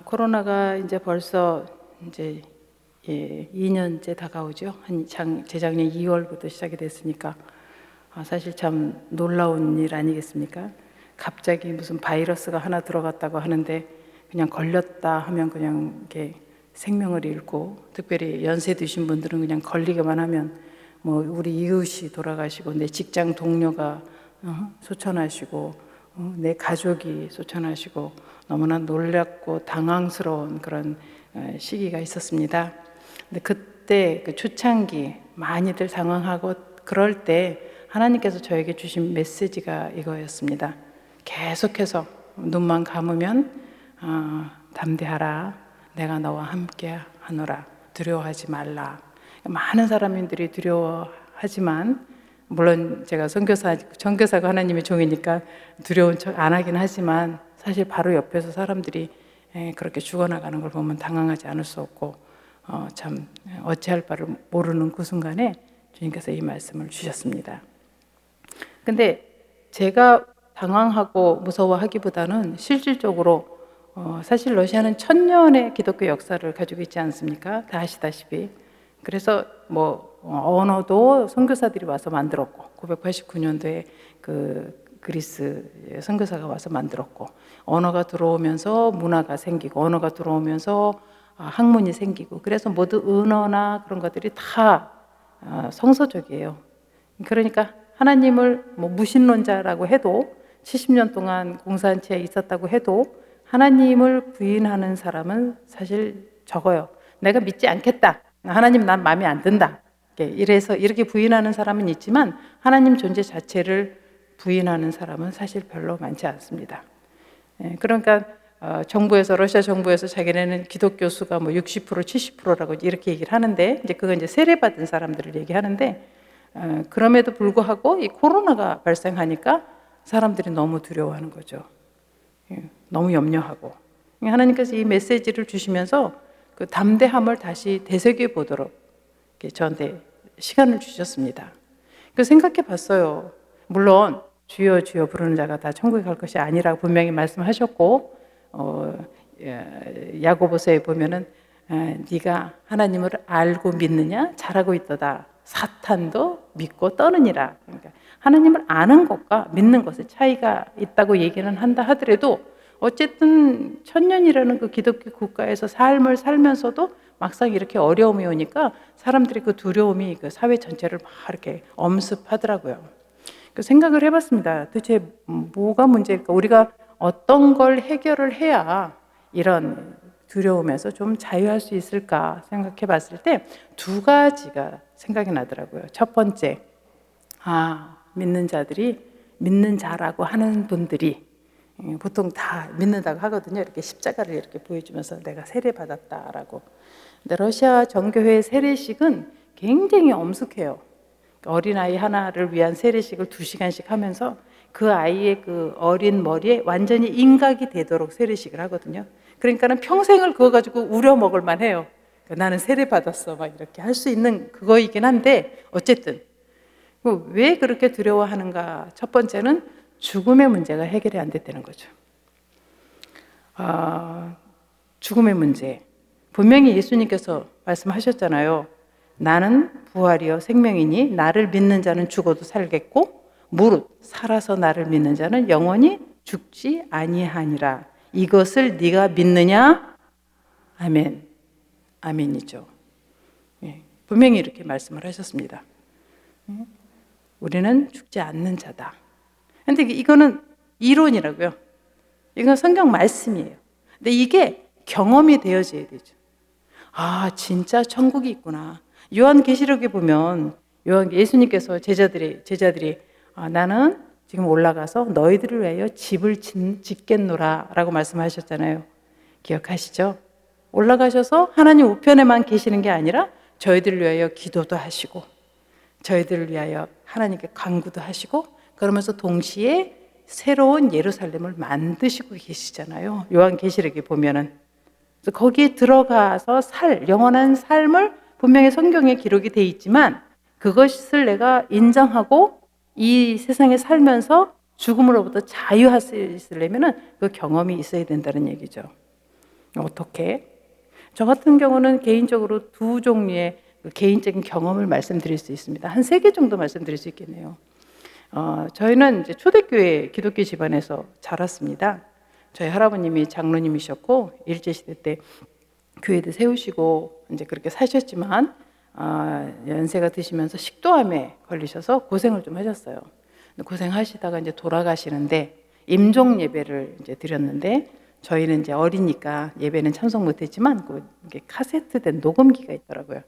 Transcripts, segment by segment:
코로나가 이제 벌써 이제 2년째 다가오죠. 재작년 2월부터 시작이 됐으니까 사실 참 놀라운 일 아니겠습니까? 갑자기 무슨 바이러스가 하나 들어갔다고 하는데 그냥 걸렸다 하면 그냥 이렇게 생명을 잃고, 특별히 연세 드신 분들은 그냥 걸리기만 하면 뭐 우리 이웃이 돌아가시고 내 직장 동료가 소천하시고 내 가족이 소천하시고 너무나 놀랍고 당황스러운 그런 시기가 있었습니다. 근데 그때 그 초창기 많이들 당황하고 그럴 때 하나님께서 저에게 주신 메시지가 이거였습니다. 계속해서 눈만 감으면 담대하라, 내가 너와 함께 하노라, 두려워하지 말라. 많은 사람들이 두려워하지만, 물론 제가 선교사가 하나님의 종이니까 두려운 척 안 하긴 하지만, 사실 바로 옆에서 사람들이 그렇게 죽어나가는 걸 보면 당황하지 않을 수 없고 참 어찌할 바를 모르는 그 순간에 주님께서 이 말씀을 주셨습니다. 근데 제가 당황하고 무서워하기보다는 실질적으로 사실 러시아는 1000년의 기독교 역사를 가지고 있지 않습니까? 다 아시다시피. 그래서 뭐 언어도 선교사들이 와서 만들었고, 989년도에 그 그리스 선교사가 와서 만들었고, 언어가 들어오면서 문화가 생기고, 언어가 들어오면서 학문이 생기고, 그래서 모두 은어나 그런 것들이 다 성서적이에요. 그러니까 하나님을 뭐 무신론자라고 해도 70년 동안 공산체에 있었다고 해도 하나님을 부인하는 사람은 사실 적어요. 내가 믿지 않겠다, 하나님 난 마음에 안 든다, 이래서 이렇게 부인하는 사람은 있지만 하나님 존재 자체를 부인하는 사람은 사실 별로 많지 않습니다. 그러니까 러시아 정부에서 자기네는 기독교 수가 뭐 60%, 70%라고 이렇게 얘기를 하는데, 이제 그건 이제 세례받은 사람들을 얘기하는데, 그럼에도 불구하고 이 코로나가 발생하니까 사람들이 너무 두려워하는 거죠. 너무 염려하고. 하나님께서 이 메시지를 주시면서 그 담대함을 다시 되새겨 보도록 저한테 시간을 주셨습니다. 그 생각해 봤어요. 물론 주여 주여 부르는 자가 다 천국에 갈 것이 아니라고 분명히 말씀하셨고, 야고보서에 보면은 네가 하나님을 알고 믿느냐, 잘하고 있도다, 사탄도 믿고 떠느니라. 그러니까 하나님을 아는 것과 믿는 것의 차이가 있다고 얘기는 한다 하더라도, 어쨌든 1000년이라는 그 기독교 국가에서 삶을 살면서도 막상 이렇게 어려움이 오니까 사람들이 그 두려움이 그 사회 전체를 막 이렇게 엄습하더라고요. 그 생각을 해봤습니다. 도대체 뭐가 문제일까? 우리가 어떤 걸 해결을 해야 이런 두려움에서 좀 자유할 수 있을까 생각해 봤을 때 2가지가 생각이 나더라고요. 첫 번째, 믿는 자라고 하는 분들이 보통 다 믿는다고 하거든요. 이렇게 십자가를 이렇게 보여주면서 내가 세례받았다라고. 근데 러시아 정교회 세례식은 굉장히 엄숙해요. 어린아이 하나를 위한 세례식을 2시간씩 하면서 그 아이의 그 어린 머리에 완전히 인각이 되도록 세례식을 하거든요. 그러니까는 평생을 그거 가지고 우려먹을 만해요. 나는 세례받았어, 막 이렇게 할 수 있는 그거이긴 한데, 어쨌든 왜 그렇게 두려워하는가? 첫 번째는 죽음의 문제가 해결이 안 됐다는 거죠. 죽음의 문제. 분명히 예수님께서 말씀하셨잖아요. 나는 부활이요 생명이니 나를 믿는 자는 죽어도 살겠고, 무릇 살아서 나를 믿는 자는 영원히 죽지 아니하니라. 이것을 네가 믿느냐? 아멘. 아멘이죠. 분명히 이렇게 말씀을 하셨습니다. 우리는 죽지 않는 자다. 근데 이거는 이론이라고요. 이건 성경 말씀이에요. 근데 이게 경험이 되어져야 되죠. 진짜 천국이 있구나. 요한계시록에 보면 예수님께서 제자들이 나는 지금 올라가서 너희들을 위하여 집을 짓겠노라 라고 말씀하셨잖아요. 기억하시죠? 올라가셔서 하나님 우편에만 계시는 게 아니라 저희들을 위하여 기도도 하시고, 저희들을 위하여 하나님께 간구도 하시고, 그러면서 동시에 새로운 예루살렘을 만드시고 계시잖아요. 요한계시록에 보면은. 그래서 거기에 들어가서 영원한 삶을 분명히 성경에 기록이 돼 있지만, 그것을 내가 인정하고 이 세상에 살면서 죽음으로부터 자유할 수 있으려면 그 경험이 있어야 된다는 얘기죠. 어떻게? 저 같은 경우는 개인적으로 두 종류의 개인적인 경험을 말씀드릴 수 있습니다. 한 3개 정도 말씀드릴 수 있겠네요. 저희는 이제 초대교회 기독교 집안에서 자랐습니다. 저희 할아버님이 장로님이셨고 일제시대 때 교회도 세우시고 이제 그렇게 사셨지만 연세가 드시면서 식도암에 걸리셔서 고생을 좀 하셨어요. 고생하시다가 이제 돌아가시는데 임종 예배를 이제 드렸는데 저희는 이제 어리니까 예배는 참석 못했지만 이게 카세트된 녹음기가 있더라고요.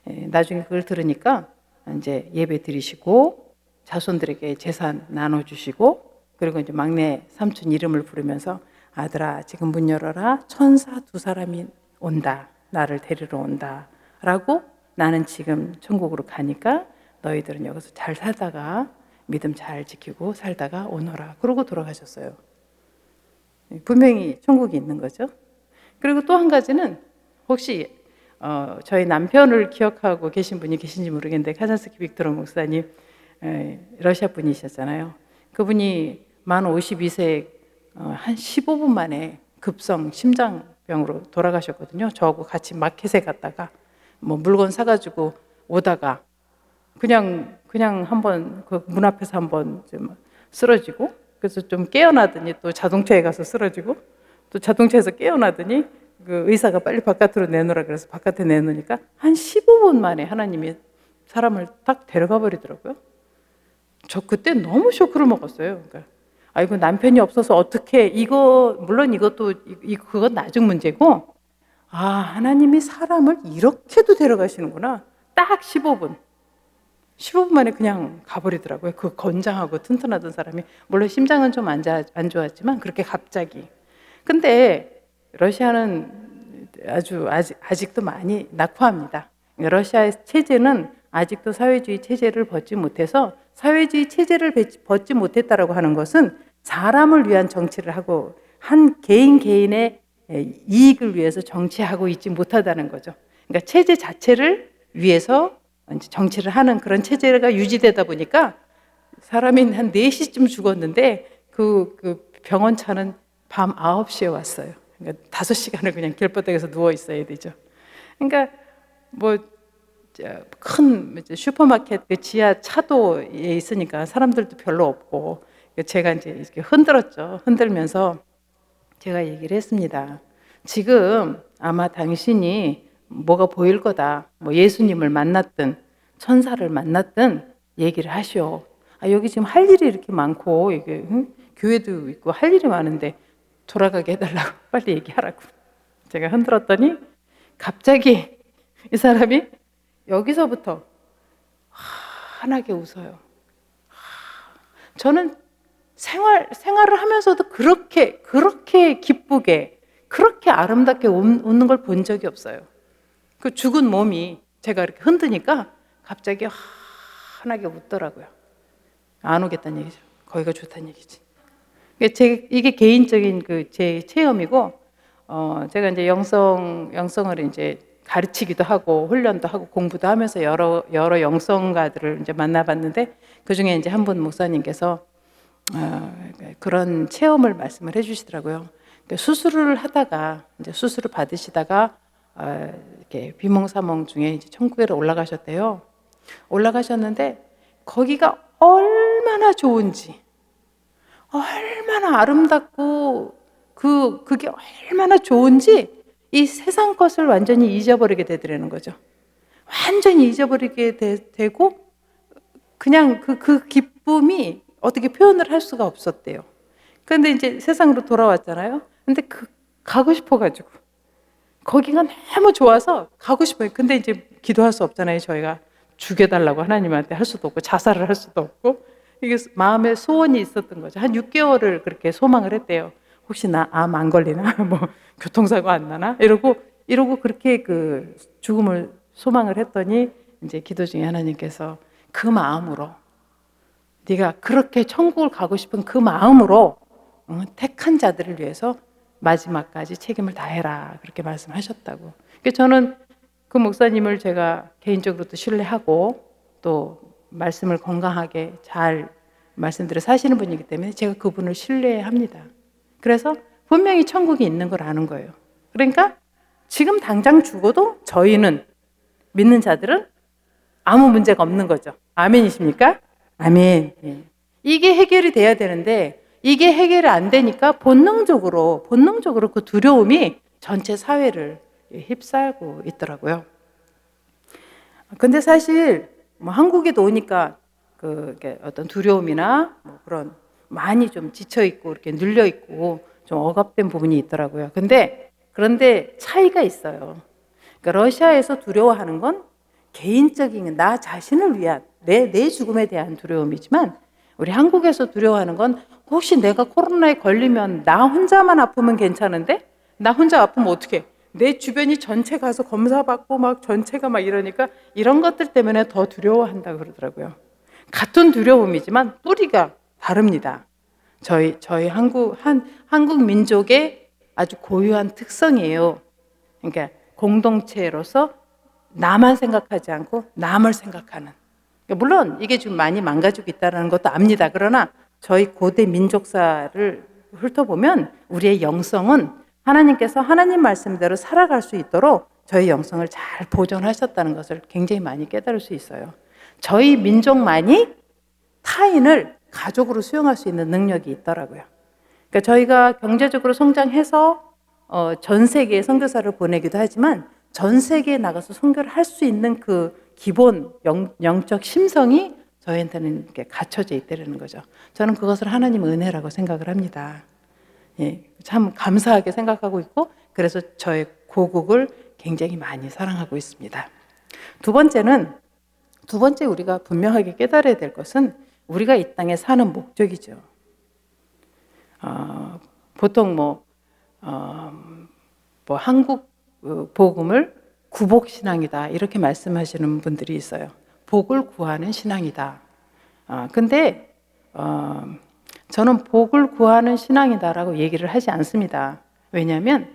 나중에 그걸 들으니까 이제 예배 드리시고 자손들에게 재산 나눠주시고 그리고 이제 막내 삼촌 이름을 부르면서 아들아 지금 문 열어라 천사 2사람이 온다 나를 데리러 온다 라고 나는 지금 천국으로 가니까 너희들은 여기서 잘 살다가 믿음 잘 지키고 살다가 오너라 그러고 돌아가셨어요. 분명히 천국이 있는 거죠. 그리고 또 한 가지는 혹시 저희 남편을 기억하고 계신 분이 계신지 모르겠는데 카잔스키 빅토르 목사님 러시아 분이셨잖아요. 그분이 만 52세 한 15분 만에 급성 심장병으로 돌아가셨거든요. 저하고 같이 마켓에 갔다가 뭐 물건 사가지고 오다가 그냥 한번 그 문 앞에서 한번 좀 쓰러지고 그래서 좀 깨어나더니 또 자동차에 가서 쓰러지고 또 자동차에서 깨어나더니 그 의사가 빨리 바깥으로 내놓으라 그래서 바깥에 내놓으니까 한 15분 만에 하나님이 사람을 딱 데려가 버리더라고요. 저 그때 너무 쇼크를 먹었어요. 그러니까 아이고 남편이 없어서 어떻게 물론 이것도 그건 나중 문제고 하나님이 사람을 이렇게도 데려가시는구나. 딱 15분 만에 그냥 가버리더라고요. 그 건장하고 튼튼하던 사람이 물론 심장은 좀 안 좋았지만 그렇게 갑자기. 근데 러시아는 아직도 많이 낙후합니다. 러시아의 체제는 아직도 사회주의 체제를 벗지 못해서 사회주의 체제를 벗지 못했다라고 하는 것은 사람을 위한 정치를 하고 한 개인의 이익을 위해서 정치하고 있지 못하다는 거죠. 그러니까 체제 자체를 위해서 정치를 하는 그런 체제가 유지되다 보니까 사람이 한 4시쯤 죽었는데 그 병원차는 밤 9시에 왔어요. 그러니까 5시간을 그냥 길바닥에서 누워 있어야 되죠. 그러니까 뭐 큰 슈퍼마켓 그 지하 차도에 있으니까 사람들도 별로 없고 제가 이제 이렇게 흔들면서 제가 얘기를 했습니다. 지금 아마 당신이 뭐가 보일 거다. 뭐 예수님을 만났든 천사를 만났든 얘기를 하시오. 여기 지금 할 일이 이렇게 많고 이게 교회도 있고 할 일이 많은데 돌아가게 해달라고 빨리 얘기하라고. 제가 흔들었더니 갑자기 이 사람이 여기서부터 환하게 웃어요. 저는 생활을 하면서도 그렇게 기쁘게 그렇게 아름답게 웃는 걸 본 적이 없어요. 그 죽은 몸이 제가 이렇게 흔드니까 갑자기 환하게 웃더라고요. 안 오겠다는 얘기죠. 거기가 좋다는 얘기지. 이게 개인적인 제 체험이고, 제가 이제 영성을 이제 가르치기도 하고 훈련도 하고 공부도 하면서 여러 영성가들을 이제 만나봤는데 그 중에 이제 한 분 목사님께서 그런 체험을 말씀을 해주시더라고요. 수술을 하다가 이제 수술을 받으시다가 이렇게 비몽사몽 중에 이제 천국에 올라가셨대요. 올라가셨는데 거기가 얼마나 좋은지, 얼마나 아름답고 그게 얼마나 좋은지 이 세상 것을 완전히 잊어버리게 되더라는 거죠. 완전히 잊어버리게 되고 그냥 그 기쁨이 어떻게 표현을 할 수가 없었대요. 그런데 이제 세상으로 돌아왔잖아요. 근데 가고 싶어가지고 거기가 너무 좋아서 가고 싶어요. 근데 이제 기도할 수 없잖아요. 저희가 죽여달라고 하나님한테 할 수도 없고 자살을 할 수도 없고 이게 마음에 소원이 있었던 거죠. 한 6개월을 그렇게 소망을 했대요. 혹시 나 암 안 걸리나? 뭐 교통사고 안 나나? 이러고 그렇게 그 죽음을 소망을 했더니 이제 기도 중에 하나님께서 그 마음으로 네가 그렇게 천국을 가고 싶은 그 마음으로 택한 자들을 위해서 마지막까지 책임을 다해라 그렇게 말씀하셨다고. 그러니까 저는 그 목사님을 제가 개인적으로도 신뢰하고 또 말씀을 건강하게 잘 말씀대로 사시는 분이기 때문에 제가 그분을 신뢰합니다. 그래서 분명히 천국이 있는 걸 아는 거예요. 그러니까 지금 당장 죽어도 저희는 믿는 자들은 아무 문제가 없는 거죠. 아멘이십니까? 아멘. 예. 이게 해결이 돼야 되는데 이게 해결이 안 되니까 본능적으로 그 두려움이 전체 사회를 휩싸고 있더라고요. 근데 사실 뭐 한국에도 오니까 그 어떤 두려움이나 뭐 그런 많이 좀 지쳐 있고 이렇게 눌려 있고 좀 억압된 부분이 있더라고요. 그런데 차이가 있어요. 그러니까 러시아에서 두려워하는 건 개인적인 나 자신을 위한 내 죽음에 대한 두려움이지만 우리 한국에서 두려워하는 건 혹시 내가 코로나에 걸리면 나 혼자만 아프면 괜찮은데 나 혼자 아프면 어떡해? 내 주변이 전체 가서 검사받고 막 전체가 막 이러니까 이런 것들 때문에 더 두려워한다 그러더라고요. 같은 두려움이지만 뿌리가 다릅니다. 저희 한국 민족의 아주 고유한 특성이에요. 그러니까 공동체로서 나만 생각하지 않고 남을 생각하는. 물론 이게 지금 많이 망가지고 있다는 것도 압니다. 그러나 저희 고대 민족사를 훑어보면 우리의 영성은 하나님께서 하나님 말씀대로 살아갈 수 있도록 저희 영성을 잘 보존하셨다는 것을 굉장히 많이 깨달을 수 있어요. 저희 민족만이 타인을 가족으로 수용할 수 있는 능력이 있더라고요. 그러니까 저희가 경제적으로 성장해서 전 세계에 선교사를 보내기도 하지만 전 세계에 나가서 선교를 할 수 있는 그 기본 영적 심성이 저희한테는 이렇게 갖춰져 있다는 거죠. 저는 그것을 하나님 은혜라고 생각을 합니다. 예, 참 감사하게 생각하고 있고 그래서 저의 고국을 굉장히 많이 사랑하고 있습니다. 두 번째 우리가 분명하게 깨달아야 될 것은 우리가 이 땅에 사는 목적이죠. 보통 한국 복음을 구복신앙이다 이렇게 말씀하시는 분들이 있어요. 복을 구하는 신앙이다. 근데 저는 복을 구하는 신앙이다라고 얘기를 하지 않습니다. 왜냐하면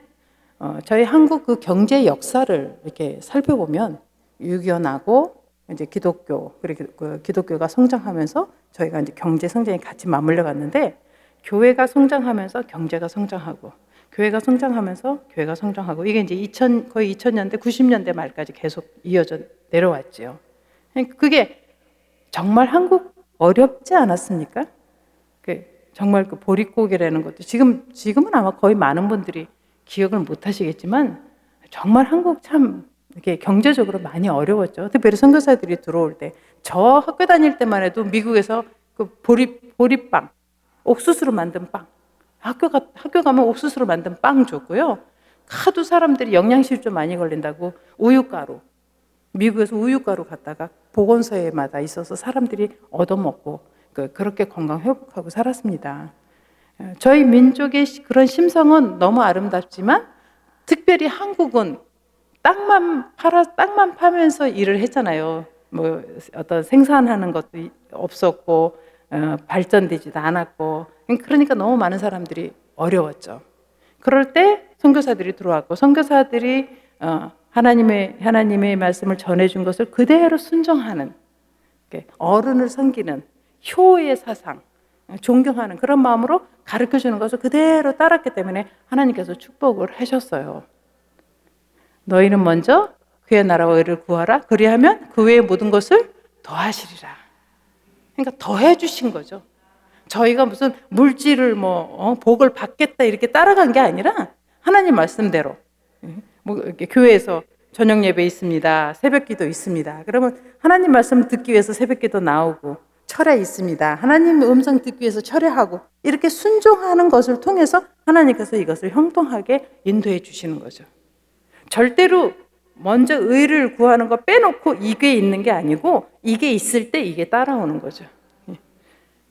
저희 한국 그 경제 역사를 이렇게 살펴보면 유교나고 이제 기독교 그리고 그 기독교가 성장하면서 저희가 이제 경제 성장이 같이 맞물려 갔는데 교회가 성장하면서 경제가 성장하고 교회가 성장하면서 교회가 성장하고 이게 이제 거의 2000년대 90년대 말까지 계속 이어져 내려왔죠. 그게 정말 한국 어렵지 않았습니까? 정말 그 보릿고개라는 것도 지금은 아마 거의 많은 분들이 기억을 못 하시겠지만 정말 한국 참 이렇게 경제적으로 많이 어려웠죠. 특별히 선교사들이 들어올 때 저 학교 다닐 때만 해도 미국에서 그 보릿빵 옥수수로 만든 빵 학교 가면 옥수수로 만든 빵 줬고요. 하도 사람들이 영양실조 많이 걸린다고 우유가루 미국에서 우유가루 갖다가 보건소에마다 있어서 사람들이 얻어먹고 그렇게 건강 회복하고 살았습니다. 저희 민족의 그런 심성은 너무 아름답지만 특별히 한국은 땅만 파면서 일을 했잖아요. 뭐 어떤 생산하는 것도 없었고 발전되지도 않았고 그러니까 너무 많은 사람들이 어려웠죠. 그럴 때 선교사들이 들어왔고 선교사들이 하나님의 말씀을 전해준 것을 그대로 순종하는 어른을 섬기는 효의 사상, 존경하는 그런 마음으로 가르쳐주는 것을 그대로 따랐기 때문에 하나님께서 축복을 하셨어요. 너희는 먼저 그의 나라와 의를 구하라. 그리하면 그 외의 모든 것을 더하시리라. 그러니까 더해 주신 거죠. 저희가 무슨 물질을 복을 받겠다 이렇게 따라간 게 아니라 하나님 말씀대로 이렇게 교회에서 저녁 예배 있습니다. 새벽기도 있습니다. 그러면 하나님 말씀 듣기 위해서 새벽기도 나오고 철회 있습니다. 하나님 음성 듣기 위해서 철회하고 이렇게 순종하는 것을 통해서 하나님께서 이것을 형통하게 인도해 주시는 거죠. 절대로 먼저 의를 구하는 거 빼놓고 이게 있는 게 아니고 이게 있을 때 이게 따라오는 거죠.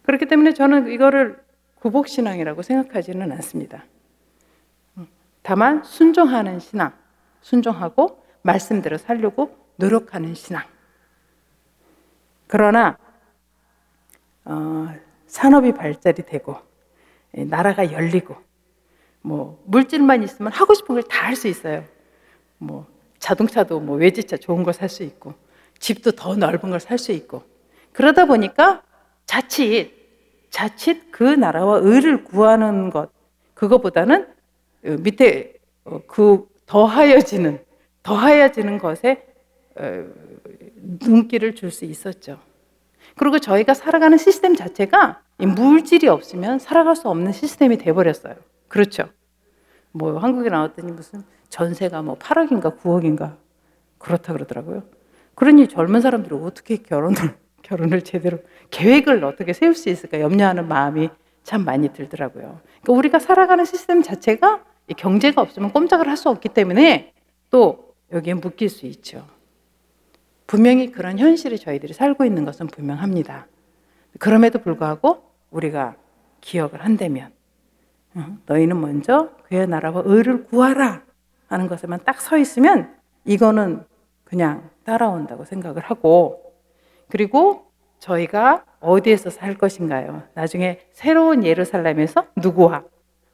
그렇기 때문에 저는 이거를 구복신앙이라고 생각하지는 않습니다. 다만 순종하는 신앙, 순종하고 말씀대로 살려고 노력하는 신앙. 그러나 산업이 발달이 되고 나라가 열리고 물질만 있으면 하고 싶은 걸 다 할 수 있어요. 자동차도 외제차 좋은 걸 살 수 있고 집도 더 넓은 걸 살 수 있고 그러다 보니까 자칫 그 나라와 의를 구하는 것 그거보다는 밑에 그 더하여지는 것에 눈길을 줄 수 있었죠. 그리고 저희가 살아가는 시스템 자체가 이 물질이 없으면 살아갈 수 없는 시스템이 돼버렸어요. 그렇죠? 뭐 한국에 나왔더니 무슨 전세가 뭐 8억인가 9억인가 그렇다 그러더라고요. 그러니 젊은 사람들이 어떻게 결혼을 제대로 계획을 어떻게 세울 수 있을까 염려하는 마음이 참 많이 들더라고요. 그러니까 우리가 살아가는 시스템 자체가 경제가 없으면 꼼짝을 할 수 없기 때문에 또 여기에 묶일 수 있죠. 분명히 그런 현실에 저희들이 살고 있는 것은 분명합니다. 그럼에도 불구하고 우리가 기억을 한다면 너희는 먼저 그의 나라와 의를 구하라 하는 것에만 딱 서 있으면 이거는 그냥 따라온다고 생각을 하고, 그리고 저희가 어디에서 살 것인가요? 나중에 새로운 예루살렘에서 누구와?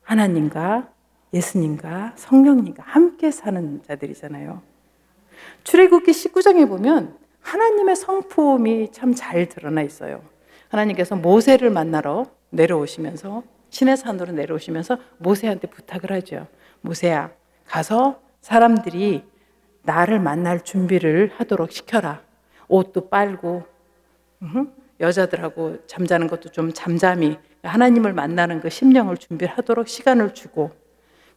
하나님과 예수님과 성령님과 함께 사는 자들이잖아요. 출애굽기 19장에 보면 하나님의 성품이 참 잘 드러나 있어요. 하나님께서 모세를 만나러 내려오시면서 시내 산으로 내려오시면서 모세한테 부탁을 하죠. 모세야, 가서 사람들이 나를 만날 준비를 하도록 시켜라. 옷도 빨고 여자들하고 잠자는 것도 좀 잠잠히 하나님을 만나는 그 심령을 준비하도록 시간을 주고,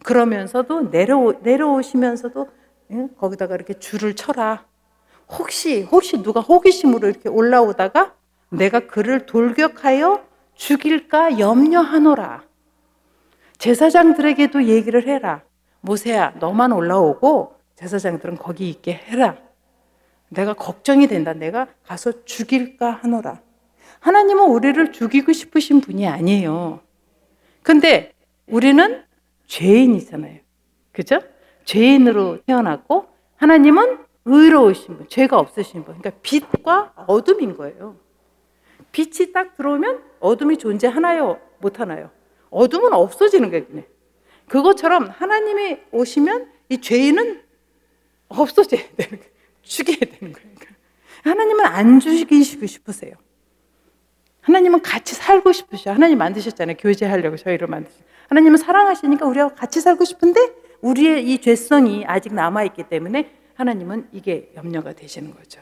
그러면서도 내려오시면서도 거기다가 이렇게 줄을 쳐라. 혹시 누가 호기심으로 이렇게 올라오다가 내가 그를 돌격하여 죽일까 염려하노라. 제사장들에게도 얘기를 해라. 모세야, 너만 올라오고 제사장들은 거기 있게 해라. 내가 걱정이 된다. 내가 가서 죽일까 하노라. 하나님은 우리를 죽이고 싶으신 분이 아니에요. 근데 우리는 죄인이잖아요. 그죠? 죄인으로 태어났고 하나님은 의로우신 분, 죄가 없으신 분. 그러니까 빛과 어둠인 거예요. 빛이 딱 들어오면 어둠이 존재하나요? 못하나요? 어둠은 없어지는 거예요. 그냥. 그것처럼 하나님이 오시면 이 죄인은 없어져야 되는 거예요. 죽여야 되는 거예요. 하나님은 안 죽이시고 싶으세요. 하나님은 같이 살고 싶으셔. 하나님 만드셨잖아요. 교제하려고 저희를 만드셨어요. 하나님은 사랑하시니까 우리하고 같이 살고 싶은데 우리의 이 죄성이 아직 남아있기 때문에 하나님은 이게 염려가 되시는 거죠.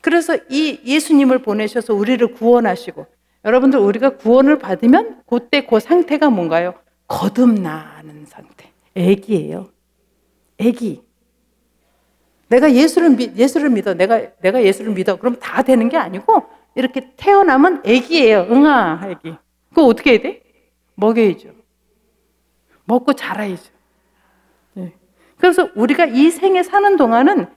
그래서 이 예수님을 보내셔서 우리를 구원하시고, 여러분들 우리가 구원을 받으면 그때 그 상태가 뭔가요? 거듭나는 상태. 애기예요. 애기. 내가 예수를 믿어. 내가 예수를 믿어. 그럼 다 되는 게 아니고 이렇게 태어나면 애기예요. 응아, 애기. 그거 어떻게 해야 돼? 먹여야죠. 먹고 자라야죠. 네. 그래서 우리가 이 생에 사는 동안은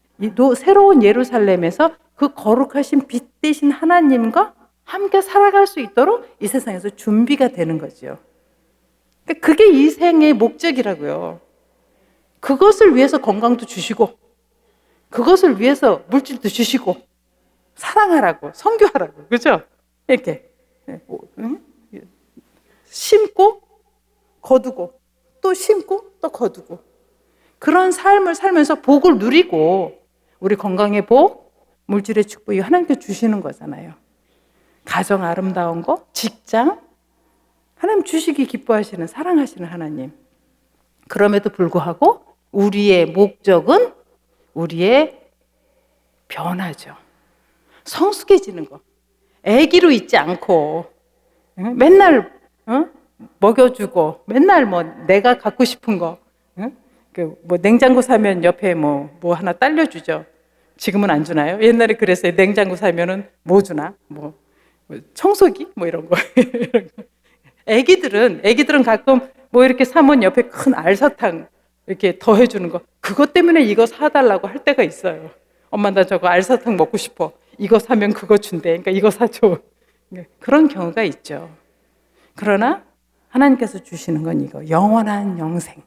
새로운 예루살렘에서 그 거룩하신 빛 대신 하나님과 함께 살아갈 수 있도록 이 세상에서 준비가 되는 거죠. 그게 이 생의 목적이라고요. 그것을 위해서 건강도 주시고, 그것을 위해서 물질도 주시고, 사랑하라고, 선교하라고, 그죠? 이렇게 심고 거두고 또 심고 또 거두고, 그런 삶을 살면서 복을 누리고, 우리 건강의 복, 물질의 축복이 하나님께 주시는 거잖아요. 가정 아름다운 거, 직장, 하나님 주시기 기뻐하시는 사랑하시는 하나님. 그럼에도 불구하고 우리의 목적은 우리의 변화죠. 성숙해지는 거. 애기로 있지 않고 맨날 먹여주고 맨날 뭐 내가 갖고 싶은 거, 뭐 냉장고 사면 옆에 뭐 하나 딸려주죠. 지금은 안 주나요? 옛날에 그랬어요. 냉장고 사면은 뭐 주나? 뭐 청소기? 뭐 이런 거. 애기들은 가끔 뭐 이렇게 사면 옆에 큰 알사탕 이렇게 더해주는 거, 그것 때문에 이거 사달라고 할 때가 있어요. 엄마, 나 저거 알사탕 먹고 싶어. 이거 사면 그거 준대. 그러니까 이거 사줘. 그런 경우가 있죠. 그러나 하나님께서 주시는 건 이거, 영원한 영생,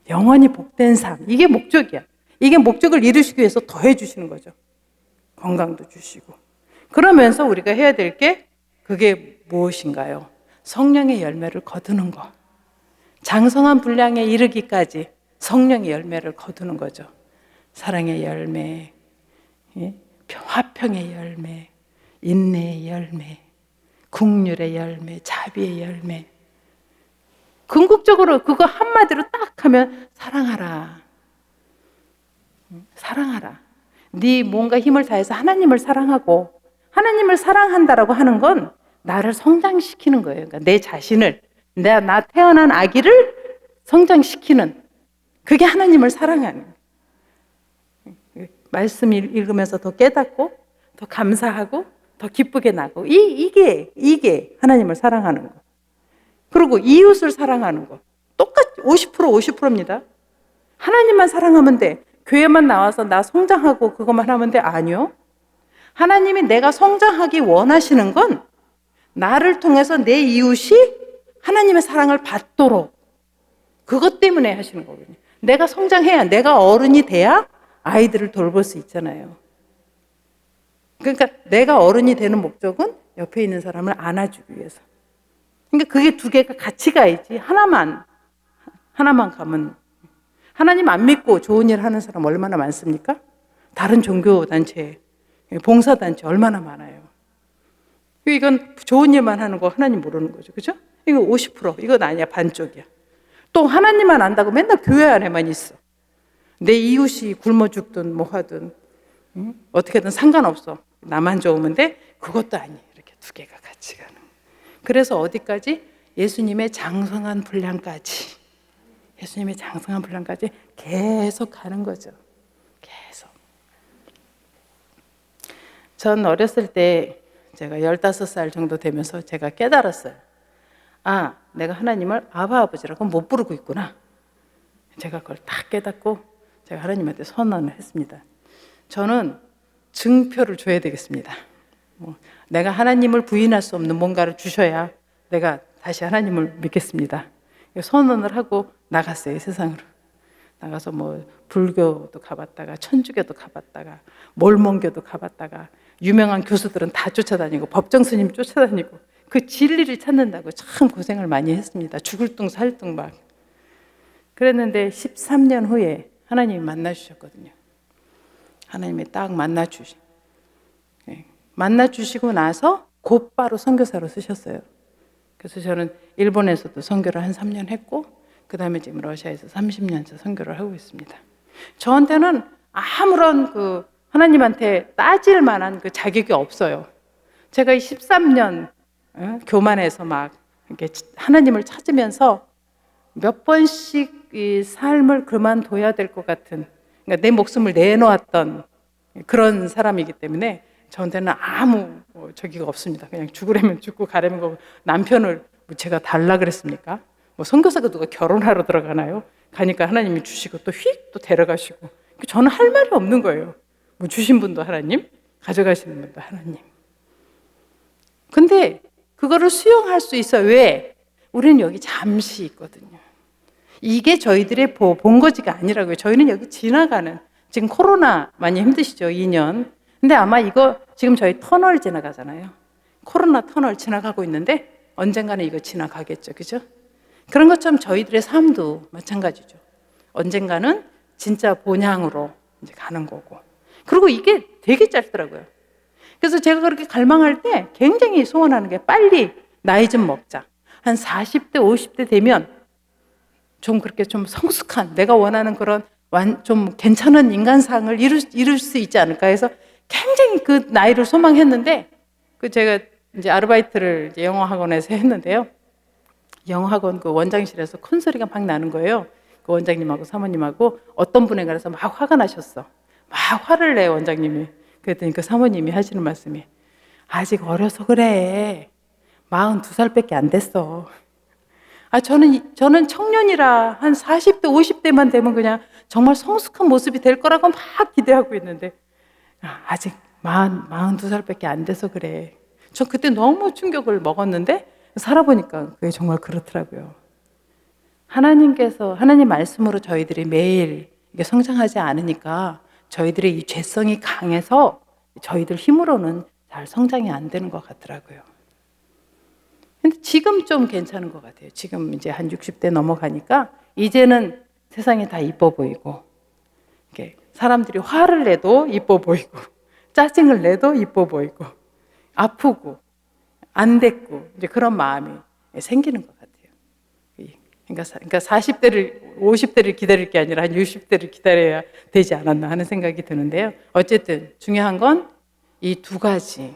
영원히 복된 삶. 이게 목적이야. 이게 목적을 이루시기 위해서 더해 주시는 거죠. 건강도 주시고. 그러면서 우리가 해야 될 게 그게 무엇인가요? 성령의 열매를 거두는 거. 장성한 분량에 이르기까지 성령의 열매를 거두는 거죠. 사랑의 열매, 화평의 열매, 인내의 열매, 긍휼의 열매, 자비의 열매. 궁극적으로 그거 한마디로 딱 하면 사랑하라. 사랑하라. 네 뭔가 힘을 다해서 하나님을 사랑하고, 하나님을 사랑한다라고 하는 건 나를 성장시키는 거예요. 그러니까 내 자신을, 나 태어난 아기를 성장시키는, 그게 하나님을 사랑하는 거예요. 말씀 읽으면서 더 깨닫고 더 감사하고 더 기쁘게 나고, 이게 하나님을 사랑하는 거. 그리고 이웃을 사랑하는 거. 똑같이 50% 50%입니다. 하나님만 사랑하면 돼. 교회만 나와서 나 성장하고 그것만 하면 돼? 아니요. 하나님이 내가 성장하기 원하시는 건 나를 통해서 내 이웃이 하나님의 사랑을 받도록, 그것 때문에 하시는 거거든요. 내가 성장해야, 내가 어른이 돼야 아이들을 돌볼 수 있잖아요. 그러니까 내가 어른이 되는 목적은 옆에 있는 사람을 안아주기 위해서. 그러니까 그게 두 개가 같이 가야지. 하나만 가면. 하나님 안 믿고 좋은 일 하는 사람 얼마나 많습니까? 다른 종교단체, 봉사단체 얼마나 많아요. 이건 좋은 일만 하는 거 하나님 모르는 거죠. 그죠? 이거 50%, 이건 아니야, 반쪽이야. 또 하나님만 안다고 맨날 교회 안에만 있어. 내 이웃이 굶어 죽든 뭐 하든 어떻게든 상관없어. 나만 좋으면 돼? 그것도 아니에요. 이렇게 두 개가 같이 가는. 그래서 어디까지? 예수님의 장성한 분량까지. 예수님의 장성한 분량까지 계속 가는 거죠. 계속. 전 어렸을 때 제가 15살 정도 되면서 제가 깨달았어요. 아, 내가 하나님을 아바 아버지라고 못 부르고 있구나. 제가 그걸 딱 깨닫고 제가 하나님한테 선언을 했습니다. 저는 증표를 줘야 되겠습니다. 내가 하나님을 부인할 수 없는 뭔가를 주셔야 내가 다시 하나님을 믿겠습니다. 선언을 하고 나갔어요, 세상으로. 나가서 뭐 불교도 가봤다가 천주교도 가봤다가 몰몬교도 가봤다가 유명한 교수들은 다 쫓아다니고 법정 스님 쫓아다니고 그 진리를 찾는다고 참 고생을 많이 했습니다. 죽을 둥 살 둥 막. 그랬는데 13년 후에 하나님이 만나주셨거든요. 하나님이 딱 만나주시고 나서 곧바로 선교사로 쓰셨어요. 그래서 저는 일본에서도 선교를 한 3년 했고, 그 다음에 지금 러시아에서 30년째 선교를 하고 있습니다. 저한테는 아무런 하나님한테 따질 만한 그 자격이 없어요. 제가 이 13년 교만해서 막 이렇게 하나님을 찾으면서 몇 번씩 이 삶을 그만둬야 될 것 같은, 그러니까 내 목숨을 내놓았던 그런 사람이기 때문에 저한테는 아무 저기가 없습니다. 그냥 죽으려면 죽고 가려면 가고. 남편을 제가 달라 그랬습니까? 뭐 선교사가 누가 결혼하러 들어가나요? 가니까 하나님이 주시고 또 휙 또 데려가시고. 저는 할 말이 없는 거예요. 뭐 주신 분도 하나님, 가져가시는 분도 하나님. 근데 그거를 수용할 수 있어요. 왜? 우리는 여기 잠시 있거든요. 이게 저희들의 본거지가 아니라고요. 저희는 여기 지나가는, 지금 코로나 많이 힘드시죠? 2년. 근데 아마 이거 지금 저희 터널 지나가잖아요. 코로나 터널 지나가고 있는데 언젠가는 이거 지나가겠죠. 그죠? 그런 것처럼 저희들의 삶도 마찬가지죠. 언젠가는 진짜 본향으로 이제 가는 거고. 그리고 이게 되게 짧더라고요. 그래서 제가 그렇게 갈망할 때 굉장히 소원하는 게 빨리 나이 좀 먹자. 한 40대, 50대 되면 좀 그렇게 좀 성숙한, 내가 원하는 그런 좀 괜찮은 인간상을 이룰 수 있지 않을까 해서 굉장히 그 나이를 소망했는데, 제가 이제 아르바이트를 이제 영어학원에서 했는데요. 영어학원 그 원장실에서 큰 소리가 막 나는 거예요. 그 원장님하고 사모님하고 어떤 분에 관해서 막 화가 나셨어. 막 화를 내, 원장님이. 그랬더니 그 사모님이 하시는 말씀이, 아직 어려서 그래. 42살밖에 안 됐어. 저는 청년이라 한 40대, 50대만 되면 그냥 정말 성숙한 모습이 될 거라고 막 기대하고 있는데, 아직 42살밖에 안 돼서 그래. 저 그때 너무 충격을 먹었는데, 살아보니까 그게 정말 그렇더라고요. 하나님 말씀으로 저희들이 매일 이게 성장하지 않으니까 저희들의 이 죄성이 강해서 저희들 힘으로는 잘 성장이 안 되는 것 같더라고요. 근데 지금 좀 괜찮은 것 같아요. 지금 이제 한 60대 넘어가니까 이제는 세상이 다 이뻐 보이고, 이렇게 사람들이 화를 내도 이뻐 보이고, 짜증을 내도 이뻐 보이고, 아프고 안 됐고, 이제 그런 마음이 생기는 것 같아요. 그러니까 40대를 50대를 기다릴 게 아니라 한 60대를 기다려야 되지 않았나 하는 생각이 드는데요. 어쨌든 중요한 건 이 두 가지,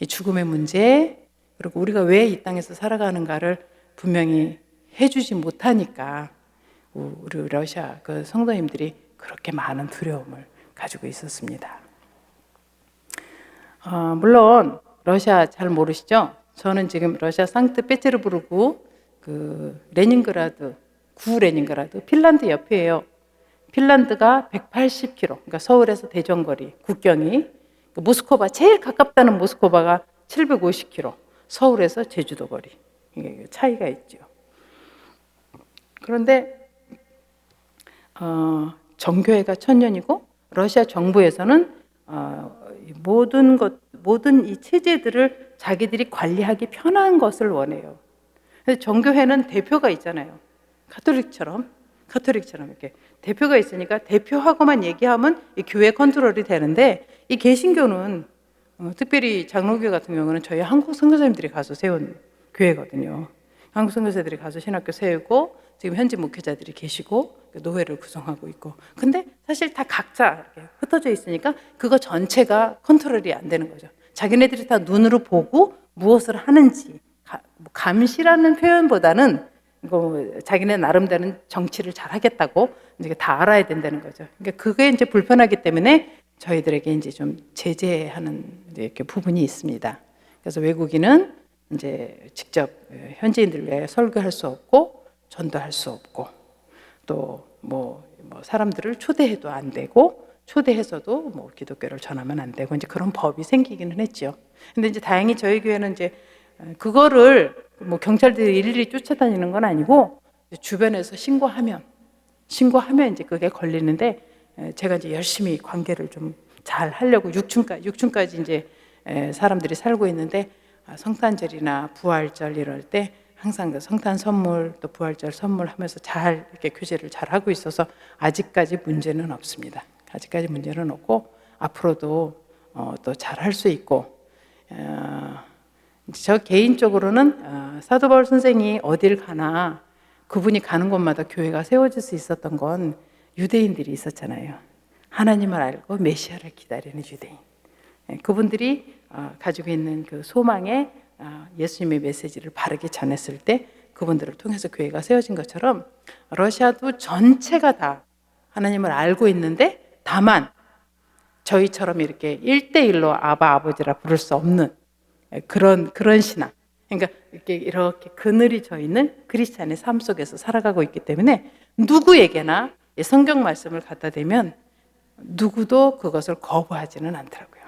이 죽음의 문제, 그리고 우리가 왜 이 땅에서 살아가는가를 분명히 해주지 못하니까 우리 러시아 그 성도님들이 그렇게 많은 두려움을 가지고 있었습니다. 물론 러시아 잘 모르시죠? 저는 지금 러시아 상트페테르부르크 그 레닌그라드, 구 레닌그라드, 핀란드 옆이에요. 핀란드가 180km, 그러니까 서울에서 대전거리, 국경이 모스크바, 제일 가깝다는 모스크바가 750km, 서울에서 제주도 거리. 이게 차이가 있죠. 그런데 정교회가 1000년이고 러시아 정부에서는 모든 이 체제들을 자기들이 관리하기 편한 것을 원해요. 그래서 정교회는 대표가 있잖아요. 카톨릭처럼 이렇게 대표가 있으니까 대표하고만 얘기하면 이 교회 컨트롤이 되는데, 이 개신교는 특별히 장로교 같은 경우는 저희 한국 선교사님들이 가서 세운 교회거든요. 한국 선교사들이 가서 신학교 세우고 지금 현지 목회자들이 계시고 노회를 구성하고 있고, 근데 사실 다 각자 이렇게 흩어져 있으니까 그거 전체가 컨트롤이 안 되는 거죠. 자기네들이 다 눈으로 보고 무엇을 하는지, 감시라는 표현보다는 자기네 나름대로 정치를 잘 하겠다고 이제 다 알아야 된다는 거죠. 그러니까 그게 이제 불편하기 때문에 저희들에게 이제 좀 제재하는 이렇게 부분이 있습니다. 그래서 외국인은 이제 직접 현지인들 외에 설교할 수 없고 전도할 수 없고, 또 뭐 사람들을 초대해도 안 되고, 초대해서도 뭐 기독교를 전하면 안 되고, 이제 그런 법이 생기기는 했죠. 근데 이제 다행히 저희 교회는 이제 그거를 뭐 경찰들이 일일이 쫓아다니는 건 아니고 주변에서 신고하면 이제 그게 걸리는데, 제가 이제 열심히 관계를 좀 잘 하려고 6층까지 이제 사람들이 살고 있는데, 성탄절이나 부활절 이럴 때 항상 그 성탄 선물 또 부활절 선물하면서 잘 이렇게 교제를 잘 하고 있어서 아직까지 문제는 없습니다. 아직까지 문제는 없고 앞으로도 또 잘 할 수 있고, 저 개인적으로는 사도 바울 선생이 어딜 가나 그분이 가는 곳마다 교회가 세워질 수 있었던 건 유대인들이 있었잖아요. 하나님을 알고 메시아를 기다리는 유대인. 그분들이 가지고 있는 그 소망에 예수님의 메시지를 바르게 전했을 때 그분들을 통해서 교회가 세워진 것처럼 러시아도 전체가 다 하나님을 알고 있는데, 다만 저희처럼 이렇게 1대1로 아바 아버지라 부를 수 없는 그런 신앙, 그러니까 이렇게 그늘이 져 있는 크리스찬의 삶 속에서 살아가고 있기 때문에 누구에게나 성경 말씀을 갖다 대면 누구도 그것을 거부하지는 않더라고요.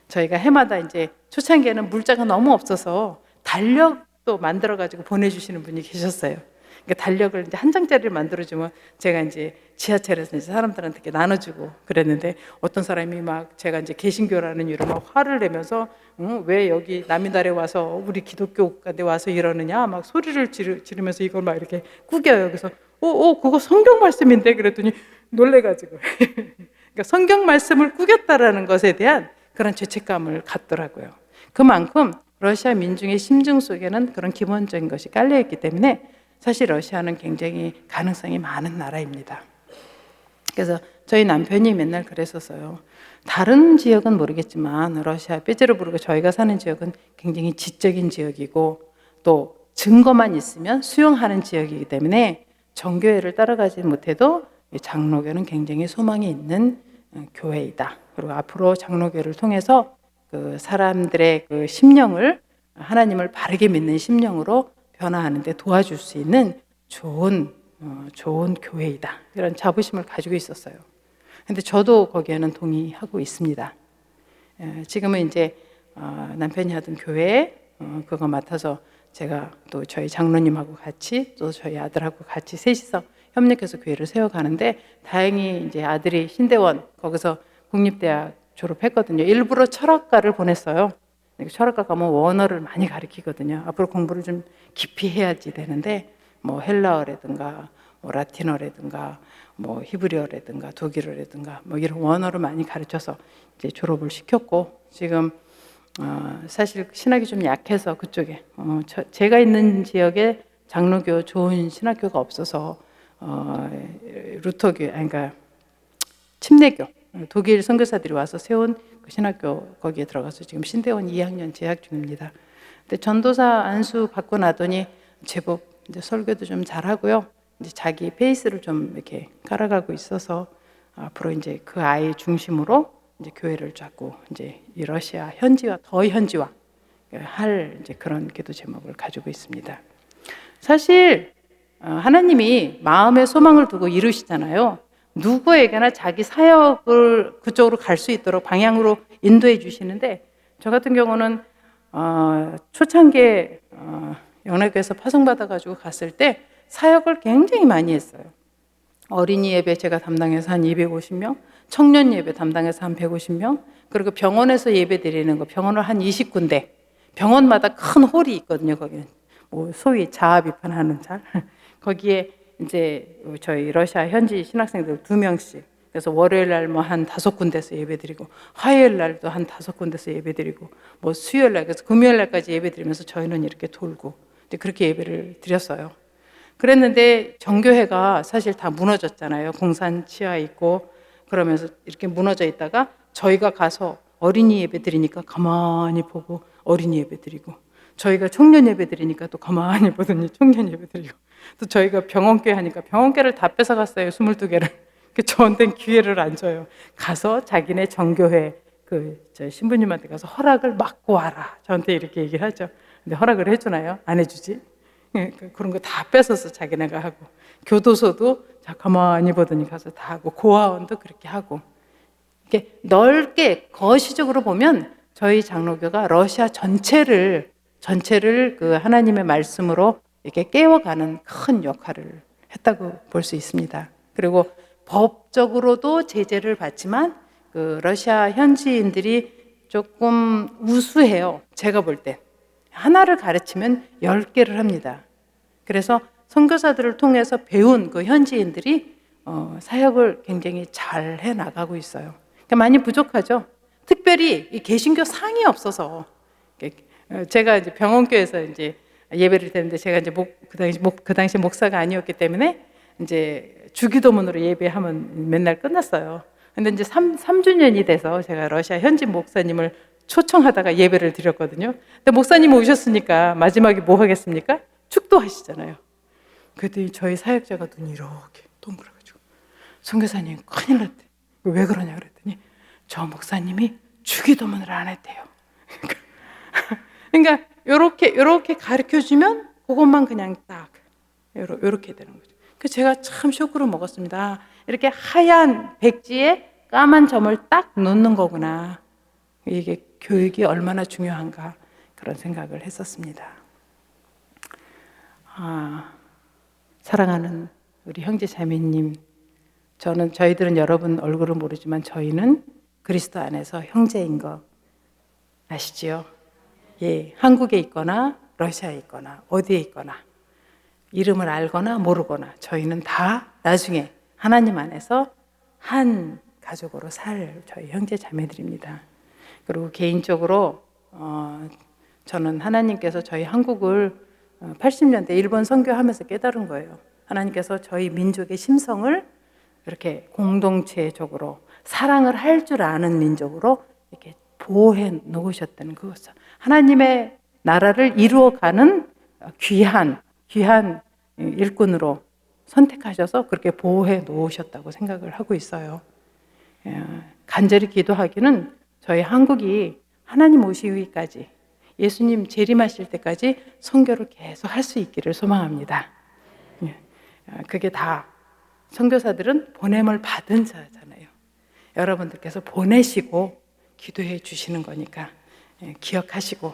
저희가 해마다 이제 초창기에는 물자가 너무 없어서 달력도 만들어 가지고 보내주시는 분이 계셨어요. 그러니까 달력을 이제 한 장짜리를 만들어주면 제가 이제 지하철에서 이제 사람들한테 이렇게 나눠주고 그랬는데, 어떤 사람이 막 제가 이제 개신교라는 이유로 막 화를 내면서 왜 여기 남이달에 와서 우리 기독교가에 와서 이러느냐 막 소리를 지르면서 이걸 막 이렇게 꾸겨요. 그래서 그거 성경 말씀인데 그랬더니 놀래가지고 그러니까 성경 말씀을 꾸겼다라는 것에 대한 그런 죄책감을 갖더라고요. 그만큼 러시아 민중의 심증 속에는 그런 기본적인 것이 깔려있기 때문에 사실 러시아는 굉장히 가능성이 많은 나라입니다. 그래서 저희 남편이 맨날 그랬었어요. 다른 지역은 모르겠지만 러시아 페테르부르크 저희가 사는 지역은 굉장히 지적인 지역이고 또 증거만 있으면 수용하는 지역이기 때문에 정교회를 따라가지 못해도 장로교는 굉장히 소망이 있는 교회이다. 그리고 앞으로 장로교를 통해서 그 사람들의 그 심령을 하나님을 바르게 믿는 심령으로 변화하는 데 도와줄 수 있는 좋은 교회이다. 이런 자부심을 가지고 있었어요. 근데 저도 거기에는 동의하고 있습니다. 지금은 이제 남편이 하던 교회에 그거 맡아서 제가 또 저희 장로님하고 같이 또 저희 아들하고 같이 셋이서 협력해서 교회를 세워가는데, 다행히 이제 아들이 신대원 거기서 국립대학 졸업했거든요. 일부러 철학과를 보냈어요. 철학과 가면 원어를 많이 가르치거든요. 앞으로 공부를 좀 깊이 해야지 되는데, 뭐 헬라어라든가 뭐 라틴어라든가 뭐 히브리어라든가 독일어라든가 뭐 이런 원어를 많이 가르쳐서 이제 졸업을 시켰고, 지금 사실 신학이 좀 약해서 그쪽에 제가 있는 지역에 장로교 좋은 신학교가 없어서 루터교, 그러니까 침례교, 독일 선교사들이 와서 세운 그 신학교 거기에 들어가서 지금 신대원 2학년 재학 중입니다. 근데 전도사 안수 받고 나더니 제법 이제 설교도 좀 잘하고요. 이제 자기 페이스를 좀 이렇게 깔아가고 있어서 앞으로 이제 그 아이 중심으로 이제 교회를 잡고 이제 이 러시아 현지화, 더 현지화 할 이제 그런 기도 제목을 가지고 있습니다. 사실 하나님이 마음에 소망을 두고 이루시잖아요. 누구에게나 자기 사역을 그쪽으로 갈 수 있도록 방향으로 인도해 주시는데, 저 같은 경우는 초창기에 영락교에서 파송받아가지고 갔을 때 사역을 굉장히 많이 했어요. 어린이 예배 제가 담당해서 한 250명, 청년 예배 담당해서 한 150명, 그리고 병원에서 예배 드리는 거 병원을 한 20군데, 병원마다 큰 홀이 있거든요. 거기는 뭐 소위 자아 비판하는 잘 거기에 이제 저희 러시아 현지 신학생들 2명씩, 그래서 월요일 날 뭐 한 5군데서 예배드리고, 화요일 날도 한 5군데서 예배드리고, 뭐 수요일 날, 그래서 금요일 날까지 예배드리면서 저희는 이렇게 돌고 이제 그렇게 예배를 드렸어요. 그랬는데 정교회가 사실 다 무너졌잖아요. 공산 치하 있고 그러면서 이렇게 무너져 있다가 저희가 가서 어린이 예배 드리니까 가만히 보고 어린이 예배 드리고, 저희가 청년 예배 드리니까 또 가만히 보더니 청년 예배 드리고, 또 저희가 병원교회 하니까 병원교회를 다 뺏어갔어요. 22개를. 저한테는 기회를 안 줘요. 가서 자기네 정교회 저 신부님한테 가서 허락을 맡고 와라. 저한테 이렇게 얘기를 하죠. 근데 허락을 해주나요? 안 해주지. 그런 거 다 뺏어서 자기네가 하고, 교도소도 자 가만히 보더니 가서 다 하고, 고아원도 그렇게 하고, 이렇게 넓게 거시적으로 보면 저희 장로교가 러시아 전체를 그 하나님의 말씀으로 이렇게 깨워가는 큰 역할을 했다고 볼 수 있습니다. 그리고 법적으로도 제재를 받지만 그 러시아 현지인들이 조금 우수해요. 제가 볼 때 하나를 가르치면 10개를 합니다. 그래서 선교사들을 통해서 배운 그 현지인들이 사역을 굉장히 잘 해나가고 있어요. 그러니까 많이 부족하죠. 특별히 이 개신교 상이 없어서, 제가 이제 병원교에서 이제 예배를 드렸는데, 제가 이제 그 당시 목사가 아니었기 때문에 이제 주기도문으로 예배하면 맨날 끝났어요. 근데 이제 3주년이 돼서 제가 러시아 현지 목사님을 초청하다가 예배를 드렸거든요. 근데 목사님 오셨으니까 마지막에 뭐 하겠습니까? 축도하시잖아요. 그랬더니 저희 사역자가 눈이 이렇게 동그래가지고, 선교사님 큰일 났대. 왜 그러냐 그랬더니 저 목사님이 주기도문을 안 했대요. 그러니까 요렇게 가르쳐주면 그것만 그냥 딱 요렇게 되는 거죠. 그래서 제가 참 쇼크를 먹었습니다. 이렇게 하얀 백지에 까만 점을 딱 놓는 거구나. 이게 교육이 얼마나 중요한가, 그런 생각을 했었습니다. 사랑하는 우리 형제 자매님, 저희들은 여러분 얼굴을 모르지만 저희는 그리스도 안에서 형제인 거 아시지요? 예, 한국에 있거나 러시아에 있거나 어디에 있거나, 이름을 알거나 모르거나 저희는 다 나중에 하나님 안에서 한 가족으로 살 저희 형제 자매들입니다. 그리고 개인적으로 저는 하나님께서 저희 한국을 80년대 일본 선교하면서 깨달은 거예요. 하나님께서 저희 민족의 심성을 이렇게 공동체적으로 사랑을 할 줄 아는 민족으로 이렇게 보호해 놓으셨다는 그것을, 하나님의 나라를 이루어가는 귀한 일꾼으로 선택하셔서 그렇게 보호해 놓으셨다고 생각을 하고 있어요. 간절히 기도하기는 저희 한국이 하나님 오시기까지, 예수님 재림하실 때까지 선교를 계속 할 수 있기를 소망합니다. 그게 다 선교사들은 보냄을 받은 자잖아요. 여러분들께서 보내시고 기도해 주시는 거니까 기억하시고,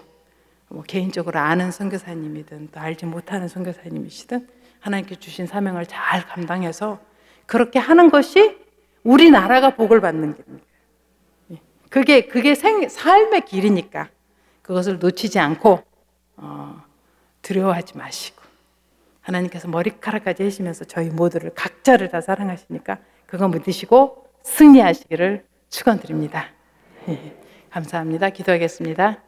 뭐 개인적으로 아는 선교사님이든 또 알지 못하는 선교사님이시든 하나님께 주신 사명을 잘 감당해서 그렇게 하는 것이 우리나라가 복을 받는 길입니다. 그게 삶의 길이니까 그것을 놓치지 않고 두려워하지 마시고, 하나님께서 머리카락까지 해시면서 저희 모두를 각자를 다 사랑하시니까 그거 믿으시고 승리하시기를 축원드립니다. 감사합니다. 기도하겠습니다.